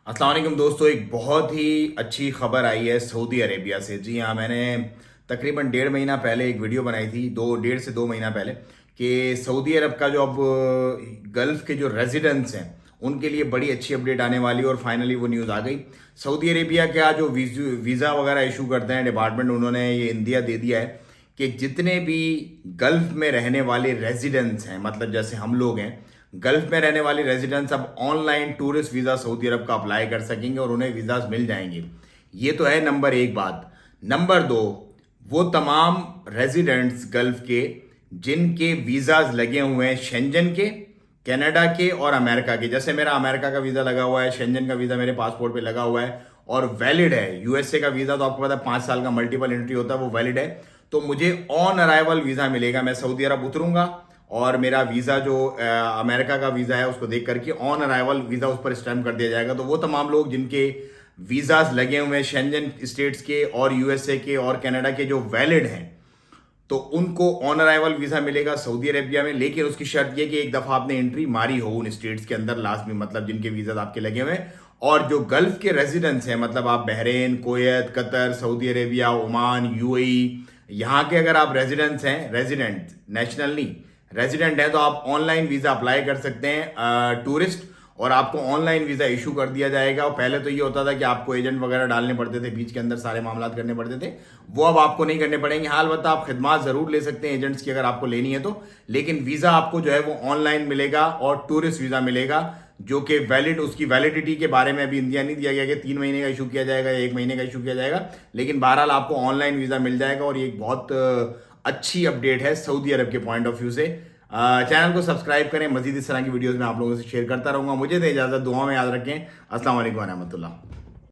अस्सलाम वालेकुम दोस्तों, एक बहुत ही अच्छी खबर आई है सऊदी अरेबिया से। जी हाँ, मैंने तकरीबन 1.5 महीना पहले एक वीडियो बनाई थी, 1.5 से 2 महीना पहले, कि सऊदी अरब का जो अब गल्फ के जो रेजिडेंट्स हैं उनके लिए बड़ी अच्छी अपडेट आने वाली है और फाइनली वो न्यूज़ आ गई। सऊदी अरेबिया का जो वीज़ा वगैरह इशू करते हैं डिपार्टमेंट, उन्होंने ये इंदिया दे दिया है कि जितने भी गल्फ में रहने वाले रेजिडेंट्स हैं, मतलब जैसे हम लोग हैं, गल्फ में रहने वाले रेजिडेंट्स अब ऑनलाइन टूरिस्ट वीज़ा सऊदी अरब का अप्लाई कर सकेंगे और उन्हें वीज़ाज मिल जाएंगे। ये तो है नंबर एक बात। नंबर दो, वो तमाम रेजिडेंट्स गल्फ के जिनके वीज़ाज लगे हुए हैं शेंजन के, कनाडा के और अमेरिका के। जैसे मेरा अमेरिका का वीज़ा लगा हुआ है, शेंजन का वीज़ा मेरे पासपोर्ट पे लगा हुआ है और वैलिड है। यूएसए का वीज़ा तो आपको पता है 5 साल का मल्टीपल एंट्री होता है, वो वैलिड है। तो मुझे ऑन अराइवल वीज़ा मिलेगा। मैं सऊदी अरब उतरूंगा और मेरा वीज़ा जो अमेरिका का वीज़ा है उसको देख करके ऑन अराइवल वीज़ा उस पर स्टैम्प कर दिया जाएगा। तो वो तमाम लोग जिनके वीज़ाज लगे हुए हैं शेंजन स्टेट्स के और यूएसए के और कनाडा के जो वैलिड हैं, तो उनको ऑन अराइवल वीज़ा मिलेगा सऊदी अरेबिया में। लेकिन उसकी शर्त यह कि एक दफ़ा आपने एंट्री मारी हो उन स्टेट्स के अंदर लास्ट में, मतलब जिनके वीज़ा आपके लगे हुए हैं। और जो गल्फ के रेजिडेंट्स हैं, मतलब आप Bahrain, Kuwait, Qatar, Saudi Arabia, Oman, UAE, यहाँ के अगर आप रेजिडेंट्स हैं, रेजिडेंट नेशनल नहीं, रेजिडेंट है, तो आप ऑनलाइन वीज़ा अप्लाई कर सकते हैं टूरिस्ट, और आपको ऑनलाइन वीज़ा इशू कर दिया जाएगा। और पहले तो ये होता था कि आपको एजेंट वगैरह डालने पड़ते थे, बीच के अंदर सारे मामला करने पड़ते थे, वो अब आपको नहीं करने पड़ेंगे। हाल बता आप खिदमात ज़रूर ले सकते हैं एजेंट्स की अगर आपको लेनी है तो, लेकिन वीज़ा आपको जो है वो ऑनलाइन मिलेगा और टूरिस्ट वीज़ा मिलेगा, जो कि वैलिड, उसकी वैलिडिटी के बारे में अभी इंडिया नहीं दिया गया कि 3 महीने का इशू किया जाएगा या 1 महीने का इशू किया जाएगा। लेकिन बहरहाल आपको ऑनलाइन वीज़ा मिल जाएगा और ये एक बहुत अच्छी अपडेट है सऊदी अरब के पॉइंट ऑफ व्यू से। चैनल को सब्सक्राइब करें, मजीद इस तरह की वीडियोस में आप लोगों से शेयर करता रहूंगा। मुझे दे इजाज़त, दुआ में याद रखें। अस्सलाम वालेकुम व रहमतुल्लाह।